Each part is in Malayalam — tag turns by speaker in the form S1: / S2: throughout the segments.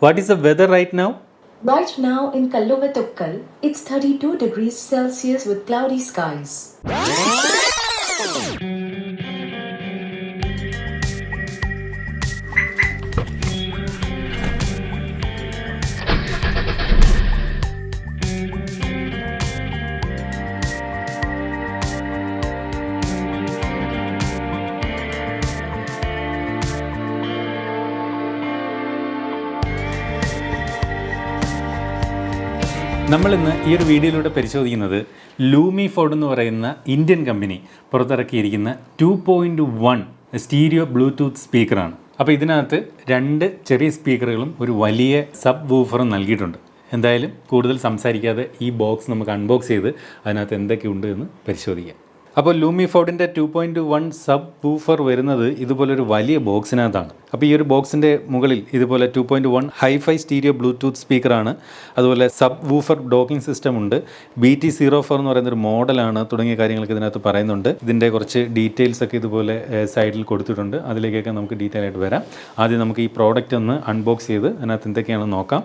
S1: What is the weather right now?
S2: Right now in Kalluvattukkal, it's 32 degrees Celsius with cloudy skies.
S1: നമ്മളിന്ന് ഈ ഒരു വീഡിയോയിലൂടെ പരിശോധിക്കുന്നത് ലൂമി ഫോർഡ് എന്ന് പറയുന്ന ഇന്ത്യൻ കമ്പനി പുറത്തിറക്കിയിരിക്കുന്ന 2.1 സ്റ്റീരിയോ ബ്ലൂടൂത്ത് സ്പീക്കറാണ്. അപ്പോൾ ഇതിനകത്ത് 2 ചെറിയ സ്പീക്കറുകളും ഒരു വലിയ സബ് വൂഫറും നൽകിയിട്ടുണ്ട്. എന്തായാലും കൂടുതൽ സംസാരിക്കാതെ ഈ ബോക്സ് നമുക്ക് അൺബോക്സ് ചെയ്ത് അതിനകത്ത് എന്തൊക്കെയുണ്ട് എന്ന് പരിശോധിക്കാം. അപ്പോൾ ലൂമി ഫോർഡിൻ്റെ 2.1 സബ് വൂഫർ വരുന്നത് ഇതുപോലൊരു വലിയ ബോക്സിനകത്താണ്. അപ്പോൾ ഈ ഒരു ബോക്സിൻ്റെ മുകളിൽ ഇതുപോലെ 2.1 ഹൈഫൈ സ്റ്റീരിയോ ബ്ലൂടൂത്ത് സ്പീക്കറാണ്. അതുപോലെ സബ് വൂഫർ ഡോക്കിംഗ് സിസ്റ്റം ഉണ്ട്. BT04 എന്ന് പറയുന്നൊരു മോഡലാണ് തുടങ്ങിയ കാര്യങ്ങളൊക്കെ ഇതിനകത്ത് പറയുന്നുണ്ട്. ഇതിൻ്റെ കുറച്ച് ഡീറ്റെയിൽസ് ഒക്കെ ഇതുപോലെ സൈഡിൽ കൊടുത്തിട്ടുണ്ട്. അതിലേക്കൊക്കെ നമുക്ക് ഡീറ്റെയിൽ ആയിട്ട് വരാം. ആദ്യം നമുക്ക് ഈ പ്രോഡക്റ്റ് ഒന്ന് അൺബോക്സ് ചെയ്ത് അതിനകത്ത് എന്തൊക്കെയാണെന്ന് നോക്കാം.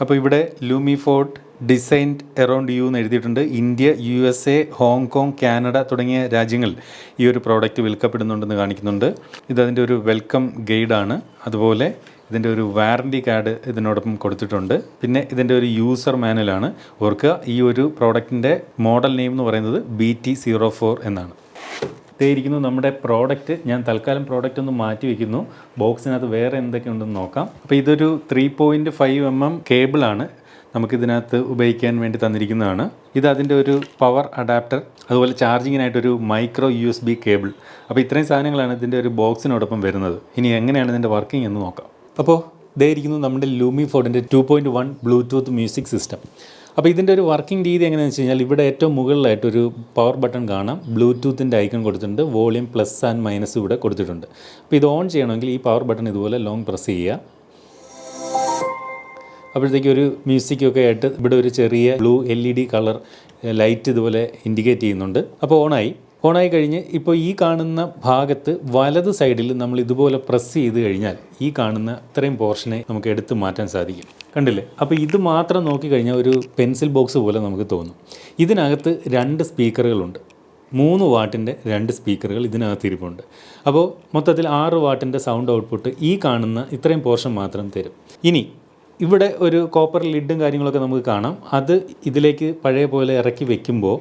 S1: അപ്പോൾ ഇവിടെ ലൂമി ഫോർഡ് ഡിസൈൻഡ് അറൗണ്ട് യു എന്ന് എഴുതിയിട്ടുണ്ട്. ഇന്ത്യ, USA, ഹോങ്കോങ്, കാനഡ തുടങ്ങിയ രാജ്യങ്ങളിൽ ഈ ഒരു പ്രോഡക്റ്റ് വിൽക്കപ്പെടുന്നുണ്ടെന്ന് കാണിക്കുന്നുണ്ട്. ഇതതിൻ്റെ ഒരു വെൽക്കം ഗൈഡാണ്. അതുപോലെ ഇതിൻ്റെ ഒരു വാറൻറ്റി കാർഡ് ഇതിനോടൊപ്പം കൊടുത്തിട്ടുണ്ട്. പിന്നെ ഇതിൻ്റെ ഒരു യൂസർ മാനുവലാണ്. ഓർക്കുക, ഈ ഒരു പ്രോഡക്റ്റിൻ്റെ മോഡൽ നെയിം എന്ന് പറയുന്നത് BT04 എന്നാണ്. ഇരിക്കുന്നു നമ്മുടെ പ്രോഡക്റ്റ്. ഞാൻ തൽക്കാലം പ്രോഡക്റ്റ് ഒന്ന് മാറ്റി വയ്ക്കുന്നു. ബോക്സിനകത്ത് വേറെ എന്തൊക്കെയുണ്ടെന്ന് നോക്കാം. അപ്പോൾ ഇതൊരു 3.5 mm കേബിളാണ് നമുക്കിതിനകത്ത് ഉപയോഗിക്കാൻ വേണ്ടി തന്നിരിക്കുന്നതാണ്. ഇത് അതിൻ്റെ ഒരു പവർ അഡാപ്റ്റർ, അതുപോലെ ചാർജിങ്ങിനായിട്ടൊരു മൈക്രോ USB കേബിൾ. അപ്പോൾ ഇത്രയും സാധനങ്ങളാണ് ഇതിൻ്റെ ഒരു ബോക്സിനോടൊപ്പം വരുന്നത്. ഇനി എങ്ങനെയാണ് ഇതിൻ്റെ വർക്കിംഗ് എന്ന് നോക്കാം. അപ്പോൾ ഇതായിരിക്കുന്നു നമ്മുടെ ലൂമി ഫോർഡിൻ്റെ 2.1 ബ്ലൂടൂത്ത് മ്യൂസിക് സിസ്റ്റം. അപ്പോൾ ഇതിൻ്റെ ഒരു വർക്കിംഗ് രീതി എങ്ങനെയാണെന്ന് വെച്ച് കഴിഞ്ഞാൽ ഇവിടെ ഏറ്റവും മുകളിലായിട്ടൊരു പവർ ബട്ടൺ കാണാം. ബ്ലൂടൂത്തിൻ്റെ ഐക്കൺ കൊടുത്തിട്ടുണ്ട്. വോളിയം പ്ലസ് ആൻഡ് മൈനസ് ഇവിടെ കൊടുത്തിട്ടുണ്ട്. അപ്പോൾ ഇത് ഓൺ ചെയ്യണമെങ്കിൽ ഈ പവർ ബട്ടൺ ഇതുപോലെ ലോങ് പ്രസ് ചെയ്യുക. അപ്പോഴത്തേക്കും ഒരു മ്യൂസിക്കൊക്കെ ആയിട്ട് ഇവിടെ ഒരു ചെറിയ ബ്ലൂ LED കളർ ലൈറ്റ് ഇതുപോലെ ഇൻഡിക്കേറ്റ് ചെയ്യുന്നുണ്ട്. അപ്പോൾ ഓണായി കഴിഞ്ഞ് ഇപ്പോൾ ഈ കാണുന്ന ഭാഗത്ത് വലത് സൈഡിൽ നമ്മൾ ഇതുപോലെ പ്രസ് ചെയ്ത് കഴിഞ്ഞാൽ ഈ കാണുന്ന ഇത്രയും പോർഷനെ നമുക്ക് എടുത്ത് മാറ്റാൻ സാധിക്കും. കണ്ടില്ലേ? അപ്പോൾ ഇത് മാത്രം നോക്കിക്കഴിഞ്ഞാൽ ഒരു പെൻസിൽ ബോക്സ് പോലെ നമുക്ക് തോന്നും. ഇതിനകത്ത് 2 സ്പീക്കറുകളുണ്ട്. 3 വാട്ടിൻ്റെ 2 സ്പീക്കറുകൾ ഇതിനകത്ത് ഇരിപ്പുണ്ട്. അപ്പോൾ മൊത്തത്തിൽ 6 വാട്ടിൻ്റെ സൗണ്ട് ഔട്ട്പുട്ട് ഈ കാണുന്ന ഇത്രയും പോർഷൻ മാത്രം തരും. ഇനി ഇവിടെ ഒരു കോപ്പർ ലിഡും കാര്യങ്ങളൊക്കെ നമുക്ക് കാണാം. അത് ഇതിലേക്ക് പഴയ പോലെ ഇറക്കി വെക്കുമ്പോൾ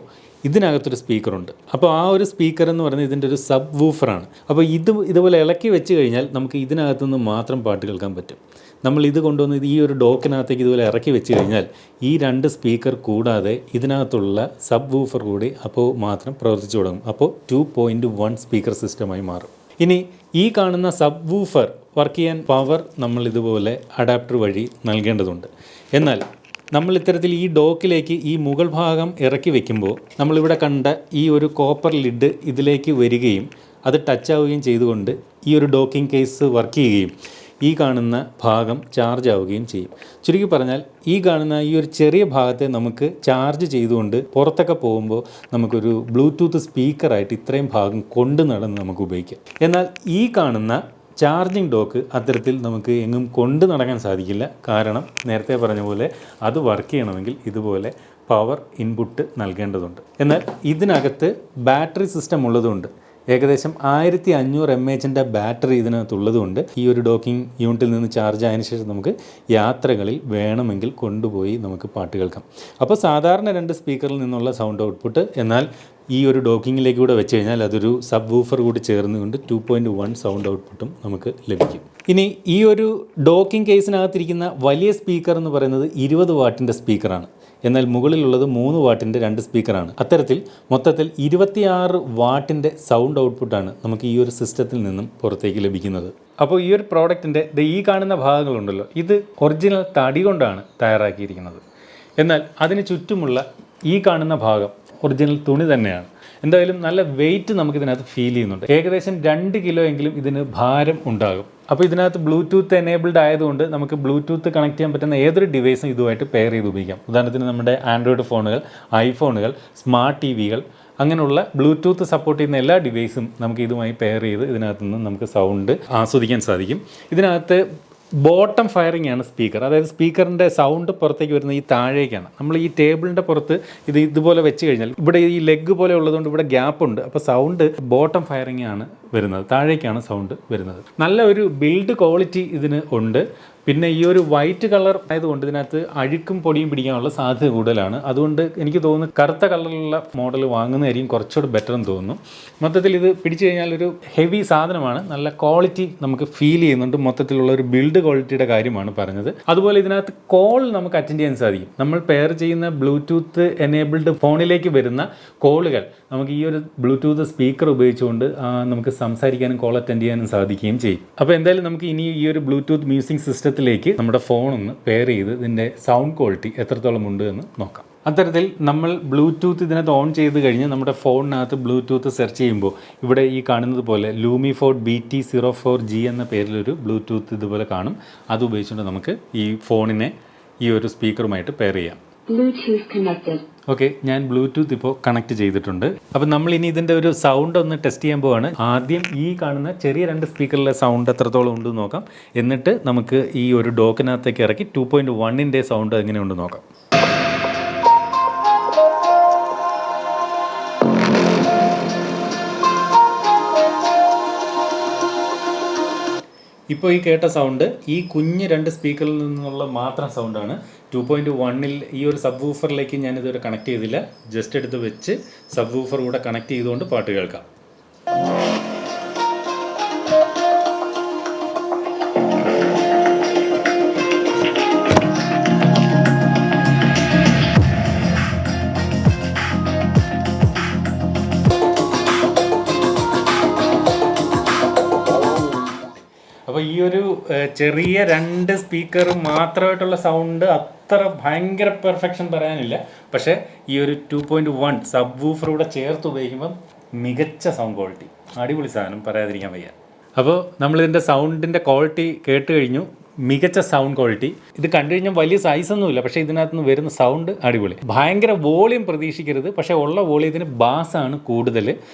S1: ഇതിനകത്തൊരു സ്പീക്കറുണ്ട്. അപ്പോൾ ആ ഒരു സ്പീക്കർ എന്ന് പറയുന്നത് ഇതിൻ്റെ ഒരു സബ് വൂഫറാണ്. അപ്പോൾ ഇതുപോലെ ഇളക്കി വെച്ച് കഴിഞ്ഞാൽ നമുക്ക് ഇതിനകത്തുനിന്ന് മാത്രം പാട്ട് കേൾക്കാൻ പറ്റും. നമ്മൾ ഇത് കൊണ്ടുവന്ന് ഈ ഒരു ഡോക്കിനകത്തേക്ക് ഇതുപോലെ ഇറക്കി വെച്ച് കഴിഞ്ഞാൽ ഈ 2 സ്പീക്കർ കൂടാതെ ഇതിനകത്തുള്ള സബ് വൂഫർ കൂടി അപ്പോൾ മാത്രം പ്രവർത്തിച്ചു തുടങ്ങും. അപ്പോൾ 2.1 സ്പീക്കർ സിസ്റ്റമായി മാറും. ഇനി ഈ കാണുന്ന സബ് വൂഫർ വർക്ക് ചെയ്യാൻ പവർ നമ്മൾ ഇതുപോലെ അഡാപ്റ്റർ വഴി നൽകേണ്ടതുണ്ട്. എന്നാൽ നമ്മൾ ഇത്തരത്തിൽ ഈ ഡോക്കിലേക്ക് ഈ മുകൾ ഭാഗം ഇറക്കി വെക്കുമ്പോൾ നമ്മളിവിടെ കണ്ട ഈ ഒരു കോപ്പർ ലിഡ് ഇതിലേക്ക് വരികയും അത് ടച്ച് ആവുകയും ചെയ്തുകൊണ്ട് ഈ ഒരു ഡോക്കിംഗ് കേസ് വർക്ക് ചെയ്യുകയും ഈ കാണുന്ന ഭാഗം ചാർജ് ആവുകയും ചെയ്യും. ചുരുക്കി പറഞ്ഞാൽ ഈ കാണുന്ന ഈ ഒരു ചെറിയ ഭാഗത്തെ നമുക്ക് ചാർജ് ചെയ്തുകൊണ്ട് പുറത്തൊക്കെ പോകുമ്പോൾ നമുക്കൊരു ബ്ലൂടൂത്ത് സ്പീക്കറായിട്ട് ഇത്രയും ഭാഗം കൊണ്ട് നടന്ന് നമുക്ക് ഉപയോഗിക്കാം. എന്നാൽ ഈ കാണുന്ന ചാർജിങ് ഡോക്ക് അത്തരത്തിൽ നമുക്ക് എങ്ങും കൊണ്ട് നടക്കാൻ സാധിക്കില്ല. കാരണം നേരത്തെ പറഞ്ഞ പോലെ അത് വർക്ക് ചെയ്യണമെങ്കിൽ ഇതുപോലെ പവർ ഇൻപുട്ട് നൽകേണ്ടതുണ്ട്. എന്നാൽ ഇതിനകത്ത് ബാറ്ററി സിസ്റ്റം ഉള്ളതുകൊണ്ട് ഏകദേശം 1500 mAh ബാറ്ററി ഇതിനകത്തുള്ളതുകൊണ്ട് ഈ ഒരു ഡോക്കിംഗ് യൂണിറ്റിൽ നിന്ന് ചാർജ് ആയതിനു ശേഷം നമുക്ക് യാത്രകളിൽ വേണമെങ്കിൽ കൊണ്ടുപോയി നമുക്ക് പാട്ട് കേൾക്കാം. അപ്പോൾ സാധാരണ 2 സ്പീക്കറിൽ നിന്നുള്ള സൗണ്ട് ഔട്ട്പുട്ട്, എന്നാൽ ഈ ഒരു ഡോക്കിങ്ങിലേക്ക് കൂടെ വെച്ച് കഴിഞ്ഞാൽ അതൊരു സബ് വൂഫർ കൂടി ചേർന്നുകൊണ്ട് 2.1 സൗണ്ട് ഔട്ട്പുട്ടും നമുക്ക് ലഭിക്കും. ഇനി ഈ ഒരു ഡോക്കിംഗ് കേസിനകത്തിരിക്കുന്ന വലിയ സ്പീക്കർ എന്ന് പറയുന്നത് 20 വാട്ടിൻ്റെ സ്പീക്കറാണ്. എന്നാൽ മുകളിലുള്ളത് 3 വാട്ടിൻ്റെ 2 സ്പീക്കറാണ്. അത്തരത്തിൽ മൊത്തത്തിൽ 26 വാട്ടിൻ്റെ സൗണ്ട് ഔട്ട്പുട്ടാണ് നമുക്ക് ഈ ഒരു സിസ്റ്റത്തിൽ നിന്നും പുറത്തേക്ക് ലഭിക്കുന്നത്. അപ്പോൾ ഈ ഒരു പ്രോഡക്റ്റിൻ്റെ ഈ കാണുന്ന ഭാഗങ്ങളുണ്ടല്ലോ, ഇത് ഒറിജിനൽ തടി കൊണ്ടാണ് തയ്യാറാക്കിയിരിക്കുന്നത്. എന്നാൽ അതിന് ചുറ്റുമുള്ള ഈ കാണുന്ന ഭാഗം ഒറിജിനൽ തുണി തന്നെയാണ്. എന്തായാലും നല്ല വെയിറ്റ് നമുക്കിതിനകത്ത് ഫീൽ ചെയ്യുന്നുണ്ട്. ഏകദേശം 2 കിലോ എങ്കിലും ഇതിന് ഭാരം ഉണ്ടാകും. അപ്പോൾ ഇതിനകത്ത് ബ്ലൂടൂത്ത് എനേബിൾഡ് ആയതുകൊണ്ട് നമുക്ക് ബ്ലൂടൂത്ത് കണക്ട് ചെയ്യാൻ പറ്റുന്ന ഏതൊരു ഡിവൈസും ഇതുമായിട്ട് പെയർ ചെയ്ത് ഉപയോഗിക്കാം. ഉദാഹരണത്തിന് നമ്മുടെ ആൻഡ്രോയിഡ് ഫോണുകൾ, ഐഫോണുകൾ, സ്മാർട്ട് TV കൾ, അങ്ങനെയുള്ള ബ്ലൂടൂത്ത് സപ്പോർട്ട് ചെയ്യുന്ന എല്ലാ ഡിവൈസും നമുക്ക് ഇതുമായി പെയർ ചെയ്ത് ഇതിനകത്ത് നിന്ന് നമുക്ക് സൗണ്ട് ആസ്വദിക്കാൻ സാധിക്കും. ഇതിനകത്ത് ബോട്ടം ഫയറിംഗ് ആണ് സ്പീക്കർ, അതായത് സ്പീക്കറിൻ്റെ സൗണ്ട് പുറത്തേക്ക് വരുന്നത് ഈ താഴേക്കാണ്. നമ്മൾ ഈ ടേബിളിൻ്റെ പുറത്ത് ഇതുപോലെ വെച്ച് കഴിഞ്ഞാൽ ഇവിടെ ഈ ലെഗ് പോലെ ഉള്ളതുകൊണ്ട് ഇവിടെ ഗ്യാപ്പ് ഉണ്ട്. അപ്പോൾ സൗണ്ട് ബോട്ടം ഫയറിംഗ് ആണ് വരുന്നത്, താഴേക്കാണ് സൗണ്ട് വരുന്നത്. നല്ല ഒരു ബിൽഡ് ക്വാളിറ്റി ഇതിന് ഉണ്ട്. പിന്നെ ഈ ഒരു വൈറ്റ് കളർ ആയതുകൊണ്ട് ഇതിനകത്ത് അഴുക്കും പൊടിയും പിടിക്കാനുള്ള സാധ്യത കൂടുതലാണ്. അതുകൊണ്ട് എനിക്ക് തോന്നുന്നു കറുത്ത കളറിലുള്ള മോഡൽ വാങ്ങുന്നതായിരിക്കും കുറച്ചുകൂടി ബെറ്റർ എന്ന് തോന്നുന്നു. മൊത്തത്തിൽ ഇത് പിടിച്ചു കഴിഞ്ഞാൽ ഒരു ഹെവി സാധനമാണ്, നല്ല ക്വാളിറ്റി നമുക്ക് ഫീൽ ചെയ്യുന്നുണ്ട്. മൊത്തത്തിലുള്ള ഒരു ബിൽഡ് ക്വാളിറ്റിയുടെ കാര്യമാണ് പറഞ്ഞത്. അതുപോലെ ഇതിനകത്ത് കോൾ നമുക്ക് അറ്റൻഡ് ചെയ്യാൻ സാധിക്കും. നമ്മൾ പെയർ ചെയ്യുന്ന ബ്ലൂടൂത്ത് എനേബിൾഡ് ഫോണിലേക്ക് വരുന്ന കോളുകൾ നമുക്ക് ഈ ഒരു ബ്ലൂടൂത്ത് സ്പീക്കർ ഉപയോഗിച്ചുകൊണ്ട് നമുക്ക് സംസാരിക്കാനും കോൾ അറ്റൻഡ് ചെയ്യാനും സാധിക്കുകയും ചെയ്യും. അപ്പോൾ എന്തായാലും നമുക്ക് ഇനി ഈ ഒരു ബ്ലൂടൂത്ത് മ്യൂസിക് സിസ്റ്റത്തിലേക്ക് നമ്മുടെ ഫോണൊന്ന് പെയർ ചെയ്ത് ഇതിൻ്റെ സൗണ്ട് ക്വാളിറ്റി എത്രത്തോളം ഉണ്ട് എന്ന് നോക്കാം. അത്തരത്തിൽ നമ്മൾ ബ്ലൂടൂത്ത് ഇതിനകത്ത് ഓൺ ചെയ്ത് കഴിഞ്ഞ് നമ്മുടെ ഫോണിനകത്ത് ബ്ലൂടൂത്ത് സെർച്ച് ചെയ്യുമ്പോൾ ഇവിടെ ഈ കാണുന്നത് പോലെ ലൂമിഫോർഡ് BT04G എന്ന പേരിലൊരു ബ്ലൂടൂത്ത് ഇതുപോലെ കാണും. അത് ഉപയോഗിച്ചുകൊണ്ട് നമുക്ക് ഈ ഫോണിനെ ഈ ഒരു സ്പീക്കറുമായിട്ട് പെയർ ചെയ്യാം. ഓക്കെ, ഞാൻ ബ്ലൂടൂത്ത് ഇപ്പോൾ കണക്ട് ചെയ്തിട്ടുണ്ട്. അപ്പം നമ്മൾ ഇനി ഇതിൻ്റെ ഒരു സൗണ്ട് ഒന്ന് ടെസ്റ്റ് ചെയ്യാൻ പോവാണ്. ആദ്യം ഈ കാണുന്ന ചെറിയ 2 സ്പീക്കറിലെ സൗണ്ട് എത്രത്തോളം ഉണ്ടെന്ന് നോക്കാം. എന്നിട്ട് നമുക്ക് ഈ ഒരു ഡോക്കിനകത്തേക്ക് ഇറക്കി 2.1ൻ്റെ സൗണ്ട് എങ്ങനെയുണ്ടെന്ന് നോക്കാം. ഇപ്പോൾ ഈ കേട്ട സൗണ്ട് ഈ കുഞ്ഞ് 2 സ്പീക്കറിൽ നിന്നുള്ള മാത്രം സൗണ്ടാണ്. 2.1ൽ ഈ ഒരു സബ് വൂഫറിലേക്ക് ഞാനിതുവരെ കണക്ട് ചെയ്തില്ല. ജസ്റ്റ് എടുത്ത് വെച്ച് സബ് വൂഫർ കൂടെ കണക്ട് ചെയ്തുകൊണ്ട് പാട്ട് കേൾക്കാം. അപ്പോൾ ഈ ഒരു ചെറിയ 2 സ്പീക്കർ മാത്രമായിട്ടുള്ള സൗണ്ട് അത്ര ഭയങ്കര പെർഫെക്ഷൻ പറയാനില്ല. പക്ഷേ ഈ ഒരു 2.1 സബ് വൂഫർ കൂടെ ചേർത്ത് ഉപയോഗിക്കുമ്പം മികച്ച സൗണ്ട് ക്വാളിറ്റി, അടിപൊളി സാധനം, പറയാതിരിക്കാൻ വയ്യ. അപ്പോൾ നമ്മളിതിൻ്റെ സൗണ്ടിൻ്റെ ക്വാളിറ്റി കേട്ട് കഴിഞ്ഞു. മികച്ച സൗണ്ട് ക്വാളിറ്റി. ഇത് കണ്ടു കഴിഞ്ഞാൽ വലിയ സൈസൊന്നുമില്ല, പക്ഷേ ഇതിനകത്ത് നിന്ന് വരുന്ന സൗണ്ട് അടിപൊളി. ഭയങ്കര വോളിയം പ്രതീക്ഷിക്കരുത്, പക്ഷേ ഉള്ള വോളിയത്തിന് ബാസാണ് കൂടുതൽ.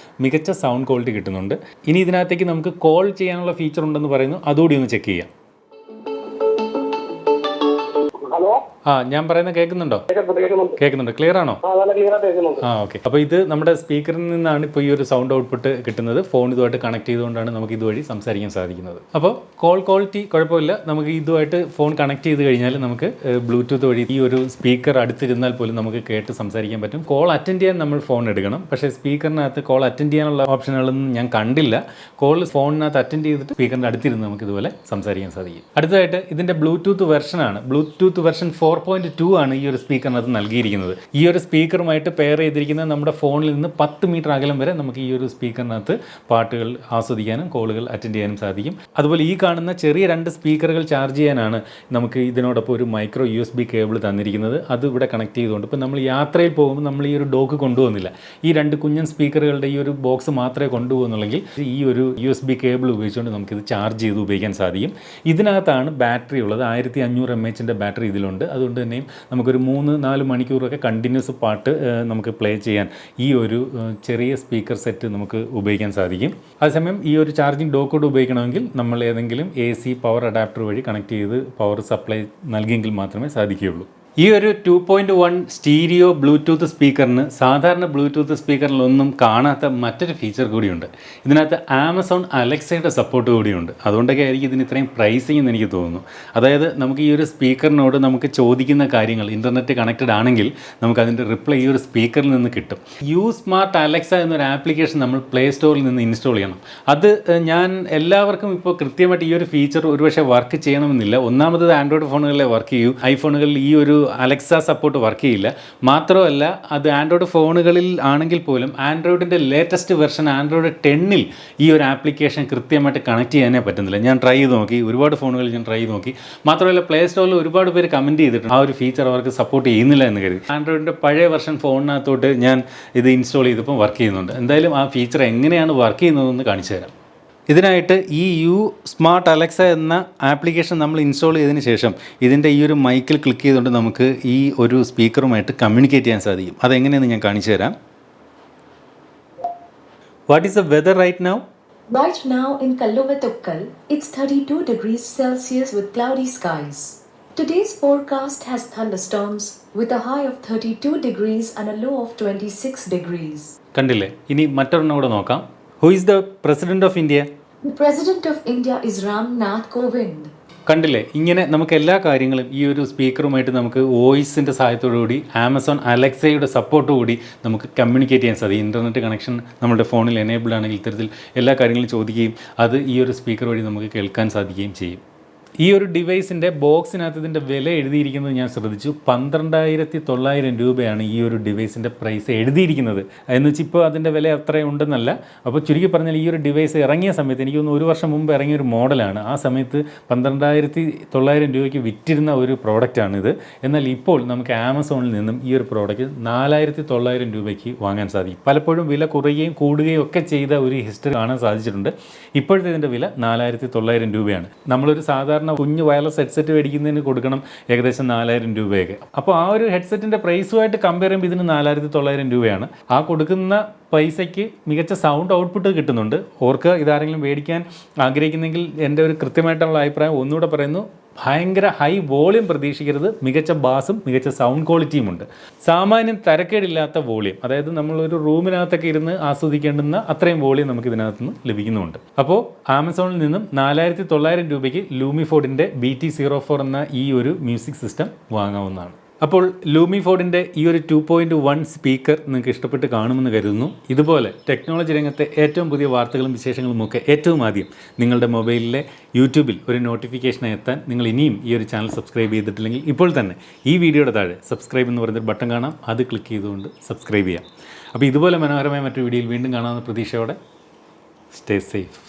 S1: മികച്ച സൗണ്ട് ക്വാളിറ്റി കിട്ടുന്നുണ്ട്. ഇനി ഇതിനകത്തേക്ക് നമുക്ക് കോൾ ചെയ്യാനുള്ള ഫീച്ചർ ഉണ്ടെന്ന് പറയുന്നു, അതുകൂടി ഒന്ന് ചെക്ക് ചെയ്യാം. ഞാൻ പറയുന്നത് കേൾക്കുന്നുണ്ടോ? കേൾക്കുന്നുണ്ട്. ക്ലിയർ ആണോ? ഓക്കെ. അപ്പോൾ ഇത് നമ്മുടെ സ്പീക്കറിൽ നിന്നാണ് ഇപ്പോൾ ഈ ഒരു സൗണ്ട് ഔട്ട്പുട്ട് കിട്ടുന്നത്. ഫോൺ ഇതുമായിട്ട് കണക്ട് ചെയ്തുകൊണ്ടാണ് നമുക്ക് ഇതുവഴി സംസാരിക്കാൻ സാധിക്കുന്നത്. അപ്പോൾ കോൾ ക്വാളിറ്റി കുഴപ്പമില്ല. നമുക്ക് ഇതുമായിട്ട് ഫോൺ കണക്ട് ചെയ്ത് കഴിഞ്ഞാൽ നമുക്ക് ബ്ലൂടൂത്ത് വഴി ഈ ഒരു സ്പീക്കർ അടുത്തിരുന്നാൽ പോലും നമുക്ക് കേട്ട് സംസാരിക്കാൻ പറ്റും. കോൾ അറ്റൻഡ് ചെയ്യാൻ നമ്മൾ ഫോൺ എടുക്കണം. പക്ഷേ സ്പീക്കറിനകത്ത് കോൾ അറ്റൻഡ് ചെയ്യാനുള്ള ഓപ്ഷനുകളൊന്നും ഞാൻ കണ്ടില്ല. കോൾ ഫോണിനകത്ത് അറ്റൻഡ് ചെയ്തിട്ട് സ്പീക്കറിൻ്റെ അടുത്തിരുന്ന് നമുക്ക് ഇതുപോലെ സംസാരിക്കാൻ സാധിക്കും. അടുത്തതായിട്ട് ഇതിൻ്റെ ബ്ലൂടൂത്ത് വെർഷനാണ്. ബ്ലൂടൂത്ത് വെർഷൻ 4.2 ആണ് ഈ ഒരു സ്പീക്കറിനകത്ത് നൽകിയിരിക്കുന്നത്. ഈ ഒരു സ്പീക്കറുമായിട്ട് പെയർ ചെയ്തിരിക്കുന്ന നമ്മുടെ ഫോണിൽ നിന്ന് 10 മീറ്റർ അകലം വരെ നമുക്ക് ഈ ഒരു സ്പീക്കറിനകത്ത് പാട്ടുകൾ ആസ്വദിക്കാനും കോളുകൾ അറ്റൻഡ് ചെയ്യാനും സാധിക്കും. അതുപോലെ ഈ കാണുന്ന ചെറിയ 2 സ്പീക്കറുകൾ ചാർജ് ചെയ്യാനാണ് നമുക്ക് ഇതിനോടൊപ്പം ഒരു മൈക്രോ USB കേബിൾ തന്നിരിക്കുന്നത്. അത് ഇവിടെ കണക്ട് ചെയ്തുകൊണ്ട് ഇപ്പോൾ നമ്മൾ യാത്രയിൽ പോകുമ്പോൾ നമ്മൾ ഈ ഒരു ഡോക്ക് കൊണ്ടുപോകുന്നില്ല. ഈ 2 കുഞ്ഞൻ സ്പീക്കറുകളുടെ ഈ ഒരു ബോക്സ് മാത്രമേ കൊണ്ടുപോകുന്നുള്ളെങ്കിൽ ഈ ഒരു USB കേബിൾ ഉപയോഗിച്ചുകൊണ്ട് നമുക്കിത് ചാർജ് ചെയ്ത് ഉപയോഗിക്കാൻ സാധിക്കും. ഇതിനകത്താണ് ബാറ്ററി ഉള്ളത്. 1500 mAh ബാറ്ററി ഇതിലുണ്ട്. അതുകൊണ്ട് തന്നെയും നമുക്കൊരു 3-4 മണിക്കൂറൊക്കെ കണ്ടിന്യൂസ് പാട്ട് നമുക്ക് പ്ലേ ചെയ്യാൻ ഈ ഒരു ചെറിയ സ്പീക്കർ സെറ്റ് നമുക്ക് ഉപയോഗിക്കാൻ സാധിക്കും. അതേസമയം ഈ ഒരു ചാർജിങ് ഡോക്കോട് ഉപയോഗിക്കണമെങ്കിൽ നമ്മൾ ഏതെങ്കിലും AC പവർ അഡാപ്റ്റർ വഴി കണക്ട് ചെയ്ത് പവർ സപ്ലൈ നൽകിയെങ്കിൽ മാത്രമേ സാധിക്കുകയുള്ളൂ. ഈ ഒരു 2.1 സ്റ്റീരിയോ ബ്ലൂടൂത്ത് സ്പീക്കറിന് സാധാരണ ബ്ലൂടൂത്ത് സ്പീക്കറിലൊന്നും കാണാത്ത മറ്റൊരു ഫീച്ചർ കൂടിയുണ്ട്. ഇതിനകത്ത് ആമസോൺ അലക്സയുടെ സപ്പോർട്ട് കൂടിയുണ്ട്. അതുകൊണ്ടൊക്കെ ആയിരിക്കും ഇതിന് ഇത്രയും പ്രൈസിങ് എന്ന് എനിക്ക് തോന്നുന്നു. അതായത് നമുക്ക് ഈ ഒരു സ്പീക്കറിനോട് നമുക്ക് ചോദിക്കുന്ന കാര്യങ്ങൾ ഇൻ്റർനെറ്റ് കണക്റ്റഡ് ആണെങ്കിൽ നമുക്കതിൻ്റെ റിപ്ലൈ ഈ ഒരു സ്പീക്കറിൽ നിന്ന് കിട്ടും. സ്മാർട്ട് അലക്സ എന്നൊരു ആപ്ലിക്കേഷൻ നമ്മൾ പ്ലേ സ്റ്റോറിൽ നിന്ന് ഇൻസ്റ്റാൾ ചെയ്യണം. അത് ഞാൻ എല്ലാവർക്കും ഇപ്പോൾ കൃത്യമായിട്ട് ഈ ഒരു ഫീച്ചർ ഒരുപക്ഷെ വർക്ക് ചെയ്യണമെന്നില്ല. ഒന്നാമത് ആൻഡ്രോയിഡ് ഫോണുകളിലെ വർക്ക് ചെയ്യൂ. ഐഫോണുകളിൽ ഈ ഒരു അലക്സ സപ്പോർട്ട് വർക്ക് ചെയ്യില്ല. മാത്രമല്ല അത് ആൻഡ്രോയിഡ് ഫോണുകളിൽ ആണെങ്കിൽ പോലും ആൻഡ്രോയിഡിൻ്റെ ലേറ്റസ്റ്റ് വെർഷൻ ആൻഡ്രോയിഡ് 10ൽ ഈ ഒരു ആപ്ലിക്കേഷൻ കൃത്യമായിട്ട് കണക്ട് ചെയ്യാനേ പറ്റുന്നില്ല. ഞാൻ ട്രൈ ചെയ്ത് നോക്കി, ഒരുപാട് ഫോണുകളിൽ ഞാൻ ട്രൈ ചെയ്ത് നോക്കി. മാത്രമല്ല പ്ലേ സ്റ്റോറിൽ ഒരുപാട് പേര് കമൻറ്റ് ചെയ്തിട്ടുണ്ട് ആ ഒരു ഫീച്ചർ അവർക്ക് സപ്പോർട്ട് ചെയ്യുന്നില്ല എന്ന് കരുതി. ആൻഡ്രോയിഡിൻ്റെ പഴയ വെർഷൻ ഫോണിനകത്തോട്ട് ഞാൻ ഇത് ഇൻസ്റ്റാൾ ചെയ്തപ്പോൾ വർക്ക് ചെയ്യുന്നുണ്ട്. എന്തായാലും ആ ഫീച്ചർ എങ്ങനെയാണ് വർക്ക് ചെയ്യുന്നതെന്ന് കാണിച്ചു തരാം. ഇതിനായിട്ട് ഈ സ്മാർട്ട് അലക്സ എന്ന ആപ്ലിക്കേഷൻ നമ്മൾ ഇൻസ്റ്റാൾ ചെയ്തതിന് ശേഷം ഇതിൻ്റെ ഈ ഒരു മൈക്കിൽ ക്ലിക്ക് ചെയ്തുകൊണ്ട് നമുക്ക് ഈ ഒരു സ്പീക്കറുമായിട്ട് കമ്മ്യൂണിക്കേറ്റ് ചെയ്യാൻ സാധിക്കും. അതെങ്ങനെയെന്ന് ഞാൻ കാണിച്ചു തരാം. What is the weather right now?
S2: Right now in Kalluvattukkal, it's 32 degrees Celsius with cloudy skies. Today's forecast has thunderstorms with a high of 32 degrees and a low of 26 degrees.
S1: കണ്ടില്ലേ? ഇനി മറ്റൊരെണ്ണം കൂടെ നോക്കാം. Who is the president of India?
S2: The President of India is Ram Nath Kovind.
S1: കണ്ടില്ലേ, ഇങ്ങനെ നമുക്ക് എല്ലാ കാര്യങ്ങളും ഈ ഒരു സ്പീക്കറുമായിട്ട് നമുക്ക് വോയിസിൻ്റെ സഹായത്തോടുകൂടി ആമസോൺ അലക്സയുടെ സപ്പോർട്ടോടുകൂടി നമുക്ക് കമ്മ്യൂണിക്കേറ്റ് ചെയ്യാൻ സാധിക്കും. ഇൻ്റർനെറ്റ് കണക്ഷൻ നമ്മുടെ ഫോണിൽ എനേബിൾ ആണെങ്കിൽ ഇത്തരത്തിൽ എല്ലാ കാര്യങ്ങളും ചോദിക്കുകയും അത് ഈ ഒരു സ്പീക്കർ വഴി നമുക്ക് കേൾക്കാൻ സാധിക്കുകയും ചെയ്യും. ഈ ഒരു ഡിവൈസിൻ്റെ ബോക്സിനകത്ത് ഇതിൻ്റെ വില എഴുതിയിരിക്കുന്നത് ഞാൻ ശ്രദ്ധിച്ചു. 12,900 രൂപയാണ് ഈ ഒരു ഡിവൈസിൻ്റെ പ്രൈസ് എഴുതിയിരിക്കുന്നത്. എന്ന് വെച്ചാൽ ഇപ്പോൾ അതിൻ്റെ വില അത്രയും ഉണ്ടെന്നല്ല. അപ്പോൾ ചുരുക്കി പറഞ്ഞാൽ ഈ ഒരു ഡിവൈസ് ഇറങ്ങിയ സമയത്ത്, എനിക്ക് തോന്നുന്നു 1 വർഷം മുമ്പ് ഇറങ്ങിയ ഒരു മോഡലാണ്. ആ സമയത്ത് 12,900 രൂപയ്ക്ക് വിറ്റിരുന്ന ഒരു പ്രോഡക്റ്റാണിത്. എന്നാൽ ഇപ്പോൾ നമുക്ക് ആമസോണിൽ നിന്നും ഈ ഒരു പ്രോഡക്റ്റ് 4,900 രൂപയ്ക്ക് വാങ്ങാൻ സാധിക്കും. പലപ്പോഴും വില കുറയുകയും കൂടുകയും ഒക്കെ ചെയ്ത ഒരു ഹിസ്റ്ററി കാണാൻ സാധിച്ചിട്ടുണ്ട്. ഇപ്പോഴത്തെ ഇതിൻ്റെ വില 4,900 രൂപയാണ്. നമ്മളൊരു സാധാരണ കുഞ്ഞ് വയർലെസ് ഹെഡ്സെറ്റ് മേടിക്കുന്നതിന് കൊടുക്കണം ഏകദേശം 4,000 രൂപയൊക്കെ. അപ്പോൾ ആ ഒരു ഹെഡ്സെറ്റിൻ്റെ പ്രൈസുമായിട്ട് കമ്പയർ ചെയ്യുമ്പോൾ ഇതിന് 4,900 രൂപയാണ്. ആ കൊടുക്കുന്ന പൈസയ്ക്ക് മികച്ച സൗണ്ട് ഔട്ട്പുട്ട് കിട്ടുന്നുണ്ട്. ഓർക്ക് ഇതാരെങ്കിലും മേടിക്കാൻ ആഗ്രഹിക്കുന്നെങ്കിൽ എൻ്റെ ഒരു കൃത്യമായിട്ടുള്ള അഭിപ്രായം ഒന്നുകൂടെ പറയുന്നു, ഭയങ്കര ഹൈ വോളിയം പ്രതീക്ഷിക്കരുത്. മികച്ച ബാസും മികച്ച സൗണ്ട് ക്വാളിറ്റിയും ഉണ്ട്. സാമാന്യം തരക്കേടില്ലാത്ത വോളിയം, അതായത് നമ്മളൊരു റൂമിനകത്തൊക്കെ ഇരുന്ന് ആസ്വദിക്കേണ്ടുന്ന അത്രയും വോളിയം നമുക്ക് ഇതിനകത്ത് നിന്ന് ലഭിക്കുന്നുമുണ്ട്. അപ്പോൾ ആമസോണിൽ നിന്നും 4,900 രൂപയ്ക്ക് ലൂമിഫോർഡിൻ്റെ BT04 എന്ന ഈ ഒരു മ്യൂസിക് സിസ്റ്റം വാങ്ങാവുന്നതാണ്. അപ്പോൾ ലൂമിഫോർഡിൻ്റെ ഈ ഒരു 2.1 സ്പീക്കർ നിങ്ങൾക്ക് ഇഷ്ടപ്പെട്ട് കാണുമെന്ന് കരുതുന്നു. ഇതുപോലെ ടെക്നോളജി രംഗത്തെ ഏറ്റവും പുതിയ വാർത്തകളും വിശേഷങ്ങളും ഒക്കെ ഏറ്റവും ആദ്യം നിങ്ങളുടെ മൊബൈലിലെ യൂട്യൂബിൽ ഒരു നോട്ടിഫിക്കേഷനായി എത്താൻ നിങ്ങൾ ഇനിയും ഈ ഒരു ചാനൽ സബ്സ്ക്രൈബ് ചെയ്തിട്ടില്ലെങ്കിൽ ഇപ്പോൾ തന്നെ ഈ വീഡിയോയുടെ താഴെ സബ്സ്ക്രൈബ് എന്ന് പറയുന്നൊരു ബട്ടൺ കാണാം. അത് ക്ലിക്ക് ചെയ്തുകൊണ്ട് സബ്സ്ക്രൈബ് ചെയ്യാം. അപ്പോൾ ഇതുപോലെ മനോഹരമായ മറ്റൊരു വീഡിയോയിൽ വീണ്ടും കാണാവുന്ന പ്രതീക്ഷയോടെ സ്റ്റേ സേഫ്.